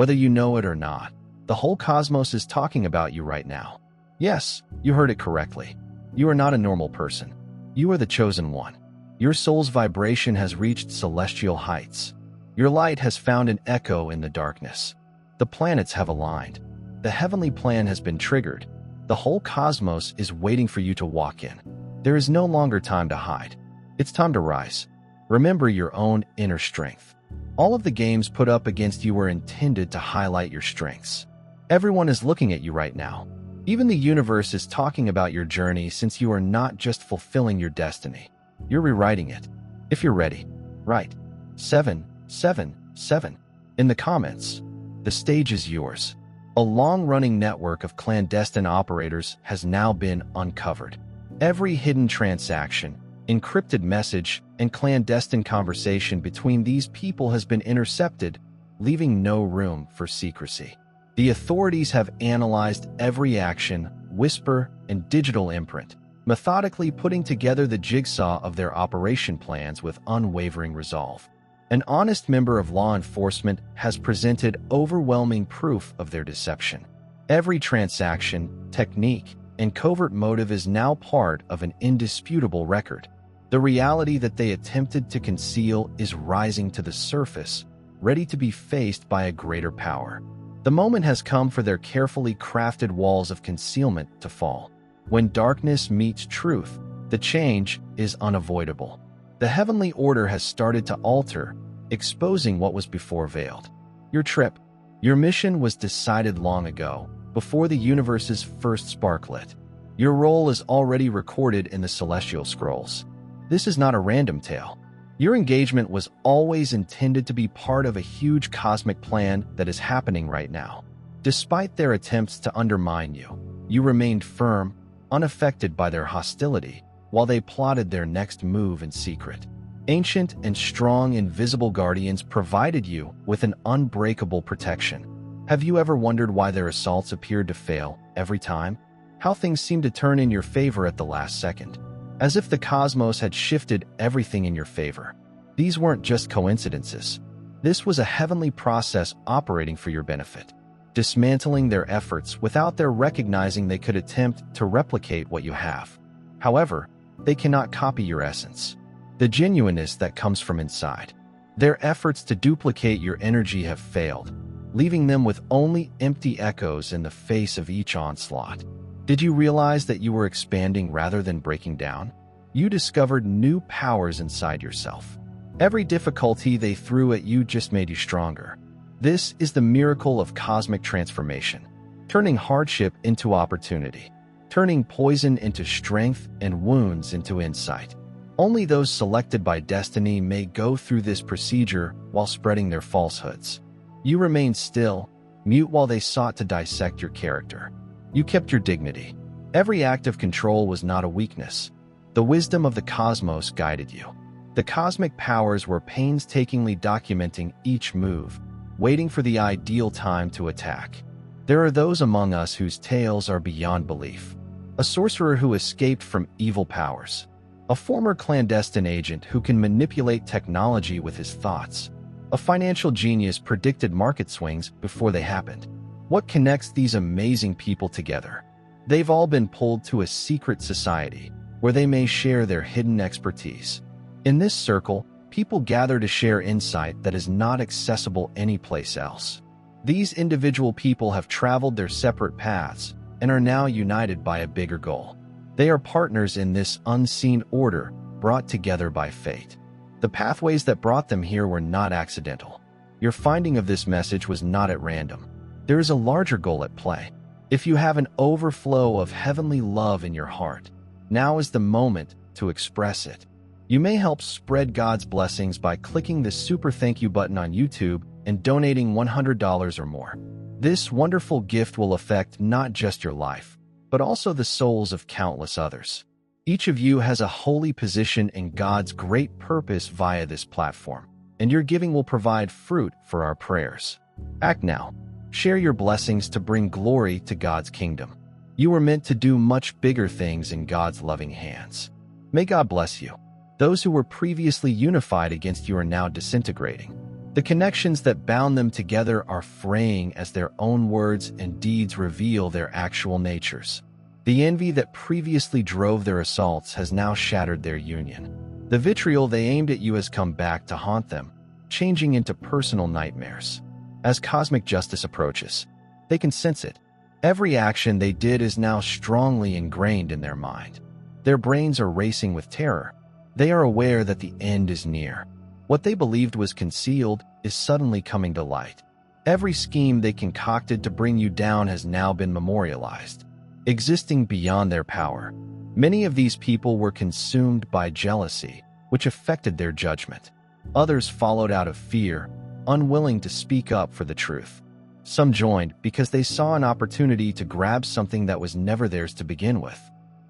Whether you know it or not, the whole cosmos is talking about you right now. Yes, you heard it correctly. You are not a normal person. You are the chosen one. Your soul's vibration has reached celestial heights. Your light has found an echo in the darkness. The planets have aligned. The heavenly plan has been triggered. The whole cosmos is waiting for you to walk in. There is no longer time to hide. It's time to rise. Remember your own inner strength. All of the games put up against you were intended to highlight your strengths. Everyone is looking at you right now. Even the universe is talking about your journey, since you are not just fulfilling your destiny. You're rewriting it. If you're ready, write 777 in the comments. The stage is yours. A long-running network of clandestine operators has now been uncovered. Every hidden transaction, encrypted message, and clandestine conversation between these people has been intercepted, leaving no room for secrecy. The authorities have analyzed every action, whisper, and digital imprint, methodically putting together the jigsaw of their operation plans with unwavering resolve. An honest member of law enforcement has presented overwhelming proof of their deception. Every transaction, technique, and covert motive is now part of an indisputable record. The reality that they attempted to conceal is rising to the surface, ready to be faced by a greater power. The moment has come for their carefully crafted walls of concealment to fall. When darkness meets truth, the change is unavoidable. The heavenly order has started to alter, exposing what was before veiled. Your trip, your mission was decided long ago, before the universe's first spark lit. Your role is already recorded in the celestial scrolls. This is not a random tale. Your engagement was always intended to be part of a huge cosmic plan that is happening right now. Despite their attempts to undermine you, you remained firm, unaffected by their hostility, while they plotted their next move in secret. Ancient and strong invisible guardians provided you with an unbreakable protection. Have you ever wondered why their assaults appeared to fail every time? How things seemed to turn in your favor at the last second? As if the cosmos had shifted everything in your favor. These weren't just coincidences. This was a heavenly process operating for your benefit, dismantling their efforts without their recognizing they could attempt to replicate what you have. However, they cannot copy your essence, the genuineness that comes from inside. Their efforts to duplicate your energy have failed, leaving them with only empty echoes in the face of each onslaught. Did you realize that you were expanding rather than breaking down? You discovered new powers inside yourself. Every difficulty they threw at you just made you stronger. This is the miracle of cosmic transformation, turning hardship into opportunity, turning poison into strength and wounds into insight. Only those selected by destiny may go through this procedure while spreading their falsehoods. You remained still, mute while they sought to dissect your character. You kept your dignity. Every act of control was not a weakness. The wisdom of the cosmos guided you. The cosmic powers were painstakingly documenting each move, waiting for the ideal time to attack. There are those among us whose tales are beyond belief. A sorcerer who escaped from evil powers. A former clandestine agent who can manipulate technology with his thoughts. A financial genius predicted market swings before they happened. What connects these amazing people together? They've all been pulled to a secret society where they may share their hidden expertise. In this circle, people gather to share insight that is not accessible anyplace else. These individual people have traveled their separate paths and are now united by a bigger goal. They are partners in this unseen order brought together by fate. The pathways that brought them here were not accidental. Your finding of this message was not at random. There is a larger goal at play. If you have an overflow of heavenly love in your heart, now is the moment to express it. You may help spread God's blessings by clicking the super thank you button on YouTube and donating $100 or more. This wonderful gift will affect not just your life, but also the souls of countless others. Each of you has a holy position in God's great purpose via this platform, and your giving will provide fruit for our prayers. Act now. Share your blessings to bring glory to God's kingdom. You were meant to do much bigger things in God's loving hands. May God bless you. Those who were previously unified against you are now disintegrating. The connections that bound them together are fraying as their own words and deeds reveal their actual natures. The envy that previously drove their assaults has now shattered their union. The vitriol they aimed at you has come back to haunt them, changing into personal nightmares. As cosmic justice approaches, they can sense it. Every action they did is now strongly ingrained in their mind. Their brains are racing with terror. They are aware that the end is near. What they believed was concealed is suddenly coming to light. Every scheme they concocted to bring you down has now been memorialized, existing beyond their power. Many of these people were consumed by jealousy, which affected their judgment. Others followed out of fear, unwilling to speak up for the truth. Some joined because they saw an opportunity to grab something that was never theirs to begin with.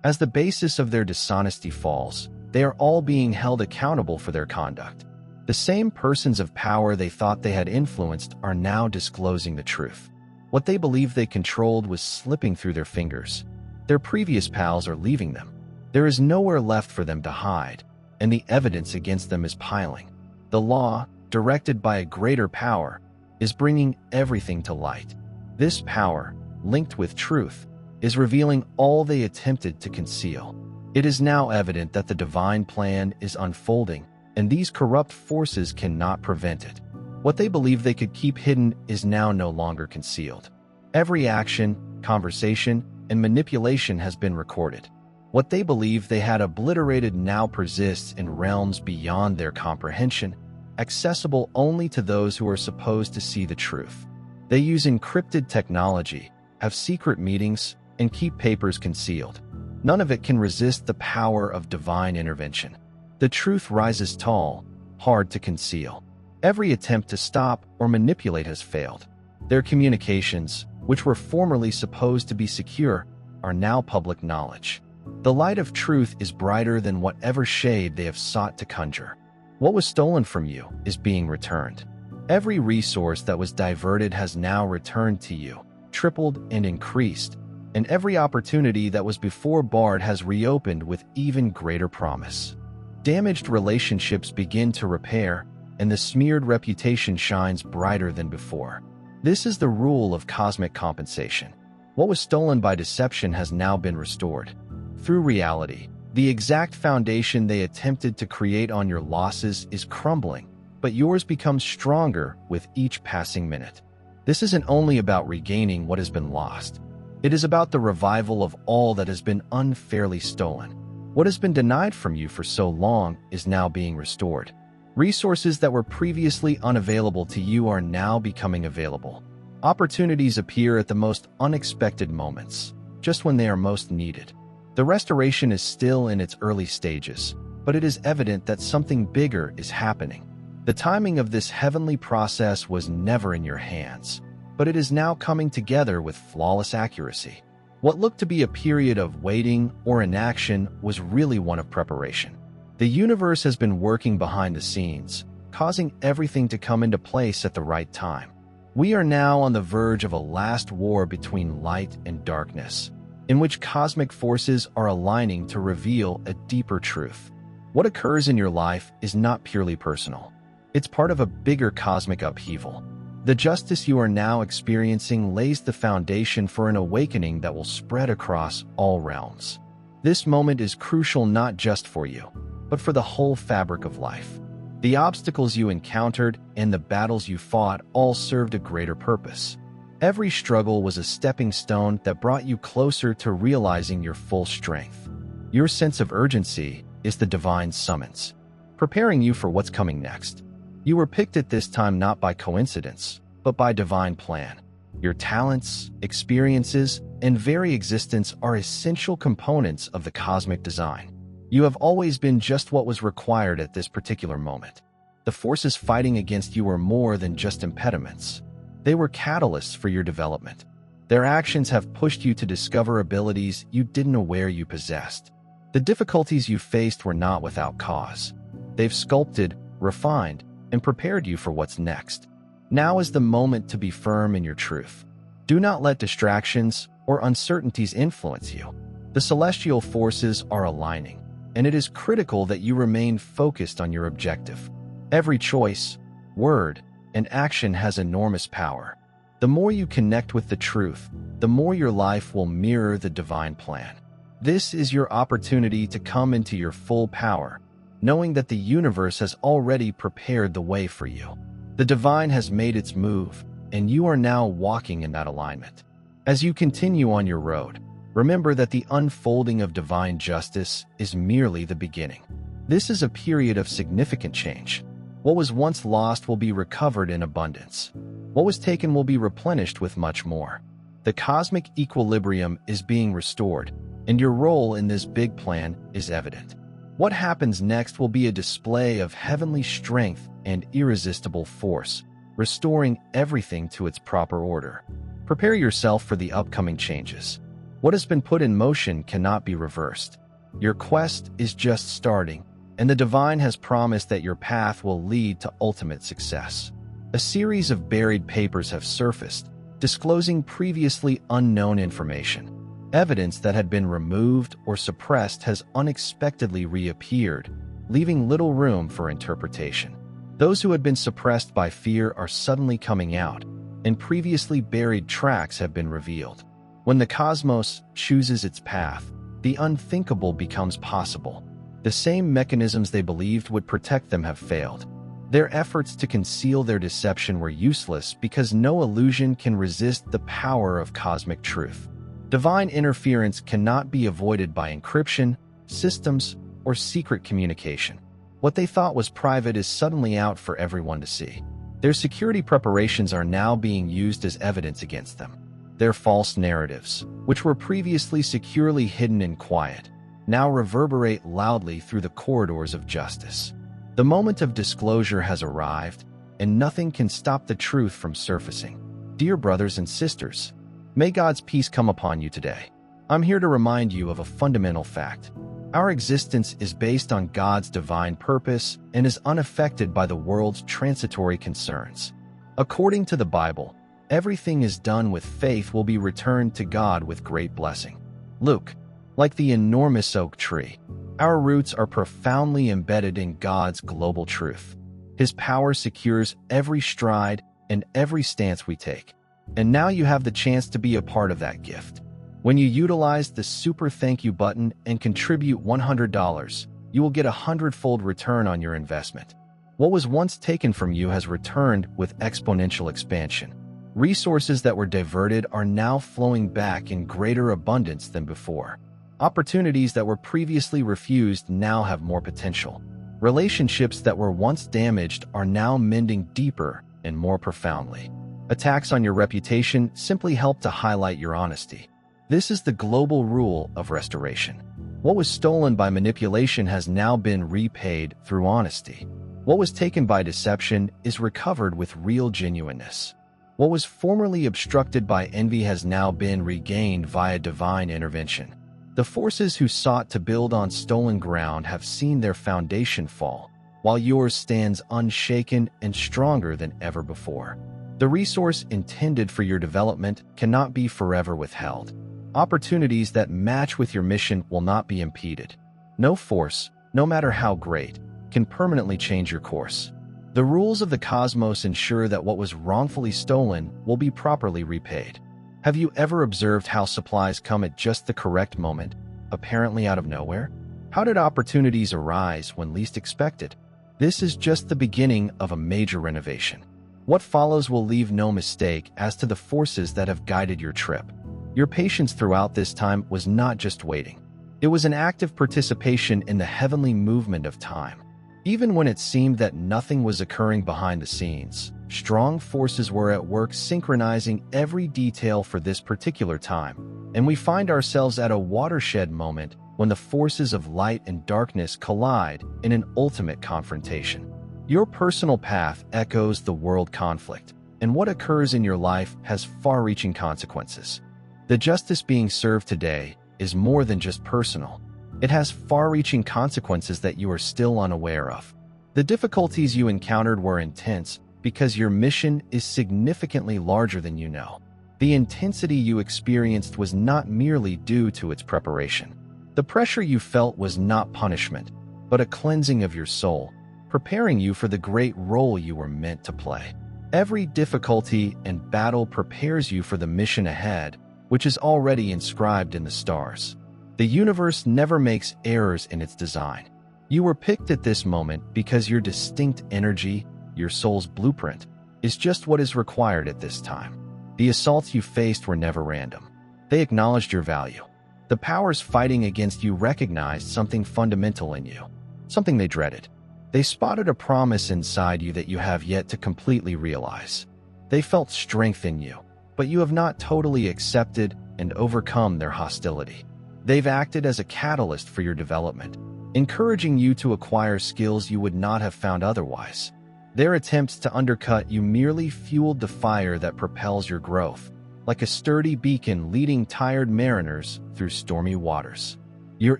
As the basis of their dishonesty falls, they are all being held accountable for their conduct. The same persons of power they thought they had influenced are now disclosing the truth. What they believed they controlled was slipping through their fingers. Their previous pals are leaving them. There is nowhere left for them to hide, and the evidence against them is piling. The law, directed by a greater power, is bringing everything to light. This power, linked with truth, is revealing all they attempted to conceal. It is now evident that the divine plan is unfolding, and these corrupt forces cannot prevent it. What they believed they could keep hidden is now no longer concealed. Every action, conversation, and manipulation has been recorded. What they believed they had obliterated now persists in realms beyond their comprehension, accessible only to those who are supposed to see the truth. They use encrypted technology, have secret meetings, and keep papers concealed. None of it can resist the power of divine intervention. The truth rises tall, hard to conceal. Every attempt to stop or manipulate has failed. Their communications, which were formerly supposed to be secure, are now public knowledge. The light of truth is brighter than whatever shade they have sought to conjure. What was stolen from you is being returned. Every resource that was diverted has now returned to you, tripled and increased, and every opportunity that was before barred has reopened with even greater promise. Damaged relationships begin to repair, and the smeared reputation shines brighter than before. This is the rule of cosmic compensation. What was stolen by deception has now been restored. Through reality, the exact foundation they attempted to create on your losses is crumbling, but yours becomes stronger with each passing minute. This isn't only about regaining what has been lost. It is about the revival of all that has been unfairly stolen. What has been denied from you for so long is now being restored. Resources that were previously unavailable to you are now becoming available. Opportunities appear at the most unexpected moments, just when they are most needed. The restoration is still in its early stages, but it is evident that something bigger is happening. The timing of this heavenly process was never in your hands, but it is now coming together with flawless accuracy. What looked to be a period of waiting or inaction was really one of preparation. The universe has been working behind the scenes, causing everything to come into place at the right time. We are now on the verge of a last war between light and darkness, in which cosmic forces are aligning to reveal a deeper truth. What occurs in your life is not purely personal. It's part of a bigger cosmic upheaval. The justice you are now experiencing lays the foundation for an awakening that will spread across all realms. This moment is crucial not just for you, but for the whole fabric of life. The obstacles you encountered and the battles you fought all served a greater purpose. Every struggle was a stepping stone that brought you closer to realizing your full strength. Your sense of urgency is the divine summons, preparing you for what's coming next. You were picked at this time not by coincidence, but by divine plan. Your talents, experiences, and very existence are essential components of the cosmic design. You have always been just what was required at this particular moment. The forces fighting against you were more than just impediments. They were catalysts for your development. Their actions have pushed you to discover abilities you didn't know where you possessed. The difficulties you faced were not without cause. They've sculpted, refined, and prepared you for what's next. Now is the moment to be firm in your truth. Do not let distractions or uncertainties influence you. The celestial forces are aligning, and it is critical that you remain focused on your objective. Every choice, word, and action has enormous power. The more you connect with the truth, the more your life will mirror the divine plan. This is your opportunity to come into your full power, knowing that the universe has already prepared the way for you. The divine has made its move, and you are now walking in that alignment. As you continue on your road, remember that the unfolding of divine justice is merely the beginning. This is a period of significant change. What was once lost will be recovered in abundance. What was taken will be replenished with much more. The cosmic equilibrium is being restored, and your role in this big plan is evident. What happens next will be a display of heavenly strength and irresistible force, restoring everything to its proper order. Prepare yourself for the upcoming changes. What has been put in motion cannot be reversed. Your quest is just starting, and the divine has promised that your path will lead to ultimate success. A series of buried papers have surfaced, disclosing previously unknown information. Evidence that had been removed or suppressed has unexpectedly reappeared, leaving little room for interpretation. Those who had been suppressed by fear are suddenly coming out, and previously buried tracks have been revealed. When the cosmos chooses its path, the unthinkable becomes possible. The same mechanisms they believed would protect them have failed. Their efforts to conceal their deception were useless because no illusion can resist the power of cosmic truth. Divine interference cannot be avoided by encryption, systems, or secret communication. What they thought was private is suddenly out for everyone to see. Their security preparations are now being used as evidence against them. Their false narratives, which were previously securely hidden in quiet, now reverberate loudly through the corridors of justice. The moment of disclosure has arrived, and nothing can stop the truth from surfacing. Dear brothers and sisters, may God's peace come upon you today. I'm here to remind you of a fundamental fact. Our existence is based on God's divine purpose and is unaffected by the world's transitory concerns. According to the Bible, everything is done with faith will be returned to God with great blessing. Luke, like the enormous oak tree, our roots are profoundly embedded in God's global truth. His power secures every stride and every stance we take. And now you have the chance to be a part of that gift. When you utilize the super thank you button and contribute $100, you will get a 100-fold return on your investment. What was once taken from you has returned with exponential expansion. Resources that were diverted are now flowing back in greater abundance than before. Opportunities that were previously refused now have more potential. Relationships that were once damaged are now mending deeper and more profoundly. Attacks on your reputation simply help to highlight your honesty. This is the global rule of restoration. What was stolen by manipulation has now been repaid through honesty. What was taken by deception is recovered with real genuineness. What was formerly obstructed by envy has now been regained via divine intervention. The forces who sought to build on stolen ground have seen their foundation fall, while yours stands unshaken and stronger than ever before. The resource intended for your development cannot be forever withheld. Opportunities that match with your mission will not be impeded. No force, no matter how great, can permanently change your course. The rules of the cosmos ensure that what was wrongfully stolen will be properly repaid. Have you ever observed how supplies come at just the correct moment, apparently out of nowhere? How did opportunities arise when least expected? This is just the beginning of a major renovation. What follows will leave no mistake as to the forces that have guided your trip. Your patience throughout this time was not just waiting. It was an active participation in the heavenly movement of time. Even when it seemed that nothing was occurring behind the scenes, strong forces were at work synchronizing every detail for this particular time, and we find ourselves at a watershed moment when the forces of light and darkness collide in an ultimate confrontation. Your personal path echoes the world conflict, and what occurs in your life has far-reaching consequences. The justice being served today is more than just personal. It has far-reaching consequences that you are still unaware of. The difficulties you encountered were intense because your mission is significantly larger than you know. The intensity you experienced was not merely due to its preparation. The pressure you felt was not punishment, but a cleansing of your soul, preparing you for the great role you were meant to play. Every difficulty and battle prepares you for the mission ahead, which is already inscribed in the stars. The universe never makes errors in its design. You were picked at this moment because your distinct energy, your soul's blueprint, is just what is required at this time. The assaults you faced were never random. They acknowledged your value. The powers fighting against you recognized something fundamental in you, something they dreaded. They spotted a promise inside you that you have yet to completely realize. They felt strength in you, but you have not totally accepted and overcome their hostility. They've acted as a catalyst for your development, encouraging you to acquire skills you would not have found otherwise. Their attempts to undercut you merely fueled the fire that propels your growth, like a sturdy beacon leading tired mariners through stormy waters. Your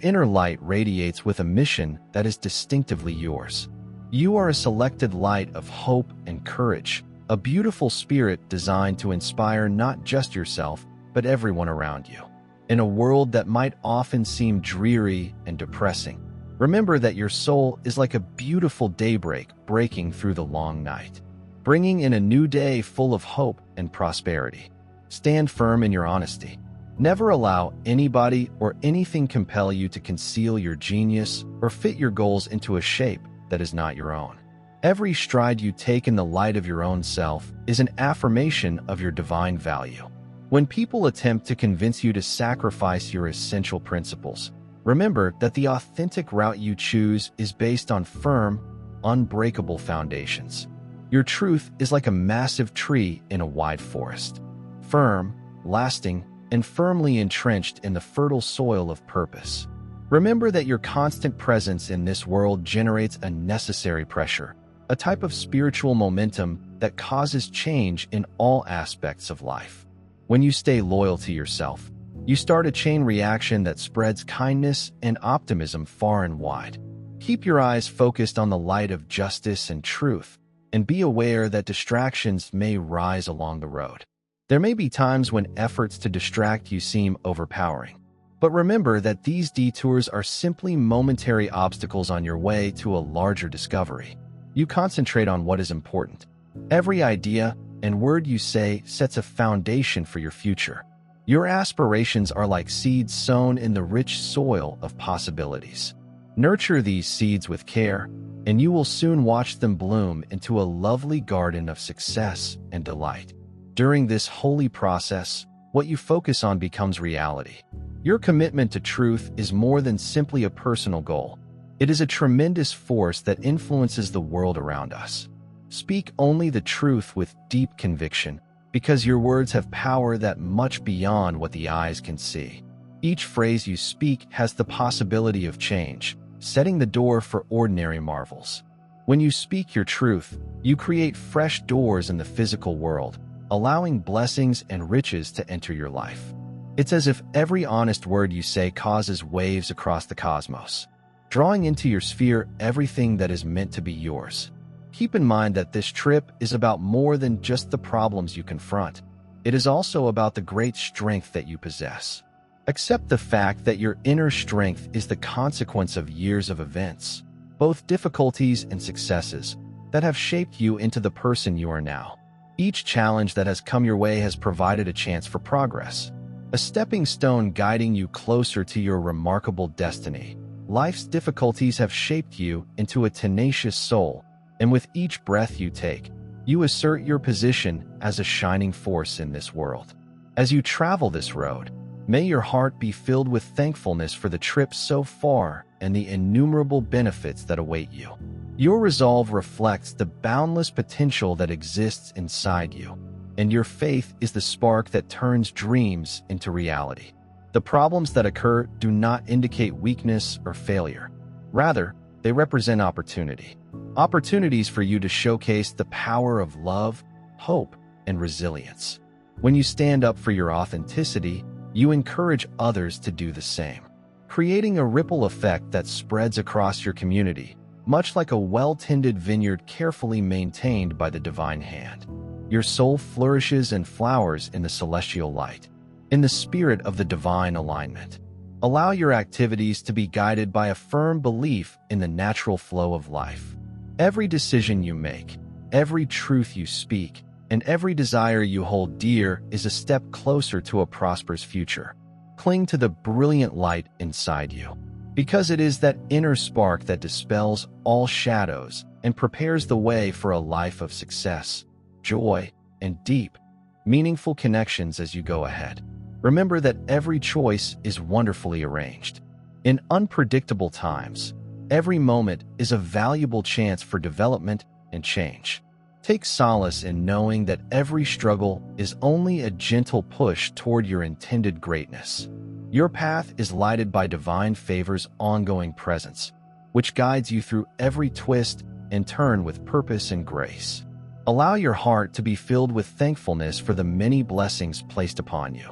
inner light radiates with a mission that is distinctively yours. You are a selected light of hope and courage, a beautiful spirit designed to inspire not just yourself, but everyone around you. In a world that might often seem dreary and depressing, remember that your soul is like a beautiful daybreak breaking through the long night, bringing in a new day full of hope and prosperity. Stand firm in your honesty. Never allow anybody or anything compel you to conceal your genius or fit your goals into a shape that is not your own. Every stride you take in the light of your own self is an affirmation of your divine value. When people attempt to convince you to sacrifice your essential principles, remember that the authentic route you choose is based on firm, unbreakable foundations. Your truth is like a massive tree in a wide forest, firm, lasting, and firmly entrenched in the fertile soil of purpose. Remember that your constant presence in this world generates a necessary pressure, a type of spiritual momentum that causes change in all aspects of life. When you stay loyal to yourself, you start a chain reaction that spreads kindness and optimism far and wide. Keep your eyes focused on the light of justice and truth, and be aware that distractions may rise along the road. There may be times when efforts to distract you seem overpowering, but remember that these detours are simply momentary obstacles on your way to a larger discovery. You concentrate on what is important. Every idea and word you say sets a foundation for your future. Your aspirations are like seeds sown in the rich soil of possibilities. Nurture these seeds with care, and you will soon watch them bloom into a lovely garden of success and delight. During this holy process, what you focus on becomes reality. Your commitment to truth is more than simply a personal goal. It is a tremendous force that influences the world around us. Speak only the truth with deep conviction, because your words have power that much beyond what the eyes can see. Each phrase you speak has the possibility of change, setting the door for ordinary marvels. When you speak your truth, you create fresh doors in the physical world, allowing blessings and riches to enter your life. It's as if every honest word you say causes waves across the cosmos, drawing into your sphere everything that is meant to be yours. Keep in mind that this trip is about more than just the problems you confront. It is also about the great strength that you possess. Accept the fact that your inner strength is the consequence of years of events, both difficulties and successes, that have shaped you into the person you are now. Each challenge that has come your way has provided a chance for progress, a stepping stone guiding you closer to your remarkable destiny. Life's difficulties have shaped you into a tenacious soul, and with each breath you take, you assert your position as a shining force in this world. As you travel this road, may your heart be filled with thankfulness for the trip so far and the innumerable benefits that await you. Your resolve reflects the boundless potential that exists inside you, and your faith is the spark that turns dreams into reality. The problems that occur do not indicate weakness or failure. Rather, they represent opportunity. Opportunities for you to showcase the power of love, hope, and resilience. When you stand up for your authenticity, you encourage others to do the same, creating a ripple effect that spreads across your community, much like a well-tended vineyard carefully maintained by the divine hand. Your soul flourishes and flowers in the celestial light, in the spirit of the divine alignment. Allow your activities to be guided by a firm belief in the natural flow of life. Every decision you make, every truth you speak and every desire you hold dear is a step closer to a prosperous future. Cling to the brilliant light inside you, because it is that inner spark that dispels all shadows and prepares the way for a life of success, joy, and deep, meaningful connections as you go ahead. Remember that every choice is wonderfully arranged. In unpredictable times, every moment is a valuable chance for development and change. Take solace in knowing that every struggle is only a gentle push toward your intended greatness. Your path is lighted by divine favor's ongoing presence, which guides you through every twist and turn with purpose and grace. Allow your heart to be filled with thankfulness for the many blessings placed upon you.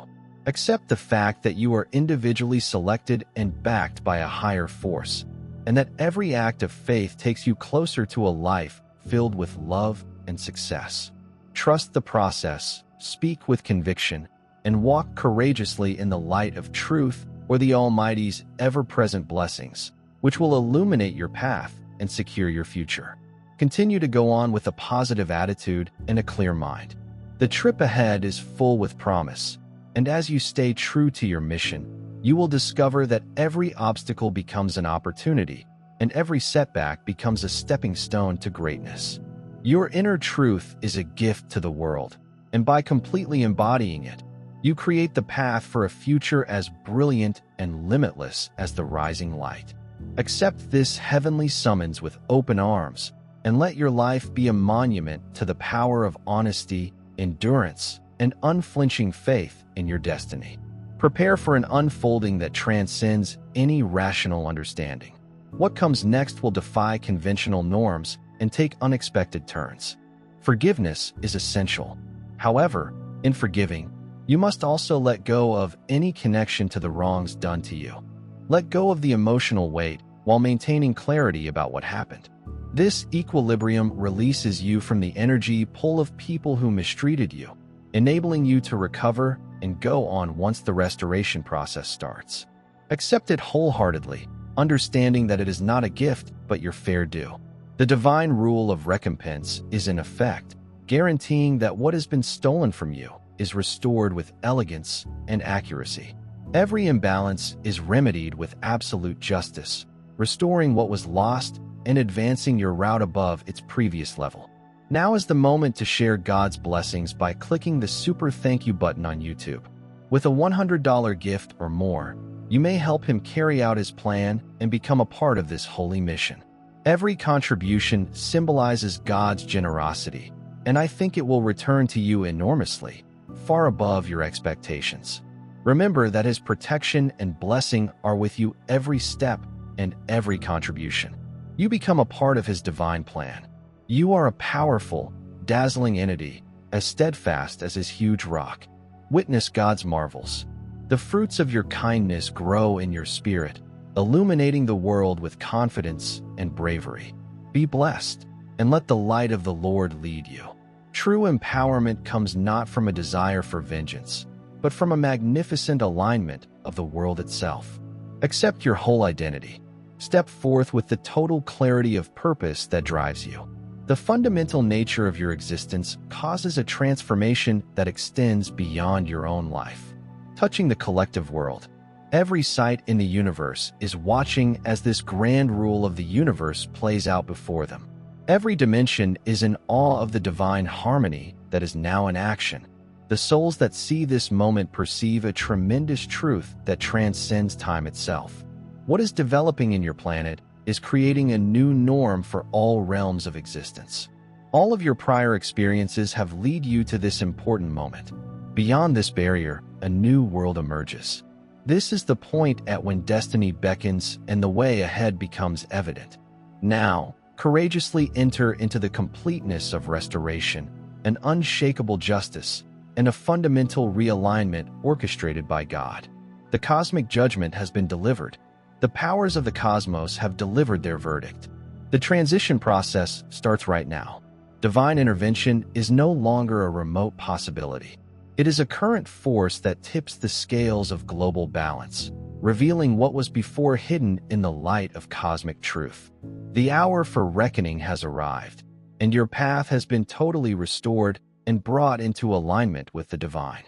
Accept the fact that you are individually selected and backed by a higher force, and that every act of faith takes you closer to a life filled with love and success. Trust the process, speak with conviction, and walk courageously in the light of truth or the Almighty's ever-present blessings, which will illuminate your path and secure your future. Continue to go on with a positive attitude and a clear mind. The trip ahead is full with promise, and as you stay true to your mission, you will discover that every obstacle becomes an opportunity, and every setback becomes a stepping stone to greatness. Your inner truth is a gift to the world, and by completely embodying it, you create the path for a future as brilliant and limitless as the rising light. Accept this heavenly summons with open arms, and let your life be a monument to the power of honesty, endurance, and unflinching faith in your destiny. Prepare for an unfolding that transcends any rational understanding. What comes next will defy conventional norms and take unexpected turns. Forgiveness is essential. However, in forgiving, you must also let go of any connection to the wrongs done to you. Let go of the emotional weight while maintaining clarity about what happened. This equilibrium releases you from the energy pull of people who mistreated you, enabling you to recover and go on once the restoration process starts. Accept it wholeheartedly, understanding that it is not a gift but your fair due. The divine rule of recompense is in effect, guaranteeing that what has been stolen from you is restored with elegance and accuracy. Every imbalance is remedied with absolute justice, restoring what was lost and advancing your route above its previous level. Now is the moment to share God's blessings by clicking the super thank you button on YouTube. With a $100 gift or more, you may help him carry out his plan and become a part of this holy mission. Every contribution symbolizes God's generosity, and I think it will return to you enormously, far above your expectations. Remember that his protection and blessing are with you every step and every contribution. You become a part of his divine plan. You are a powerful, dazzling entity, as steadfast as his huge rock. Witness God's marvels. The fruits of your kindness grow in your spirit, illuminating the world with confidence and bravery. Be blessed, and let the light of the Lord lead you. True empowerment comes not from a desire for vengeance, but from a magnificent alignment of the world itself. Accept your whole identity. Step forth with the total clarity of purpose that drives you. The fundamental nature of your existence causes a transformation that extends beyond your own life, touching the collective world. Every sight in the universe is watching as this grand rule of the universe plays out before them. Every dimension is in awe of the divine harmony that is now in action. The souls that see this moment perceive a tremendous truth that transcends time itself. What is developing in your planet is creating a new norm for all realms of existence. All of your prior experiences have led you to this important moment. Beyond this barrier, a new world emerges. This is the point at when destiny beckons and the way ahead becomes evident. Now, courageously enter into the completeness of restoration, an unshakable justice, and a fundamental realignment orchestrated by God. The cosmic judgment has been delivered. The powers of the cosmos have delivered their verdict. The transition process starts right now. Divine intervention is no longer a remote possibility. It is a current force that tips the scales of global balance, revealing what was before hidden in the light of cosmic truth. The hour for reckoning has arrived. and your path has been totally restored and brought into alignment with the divine.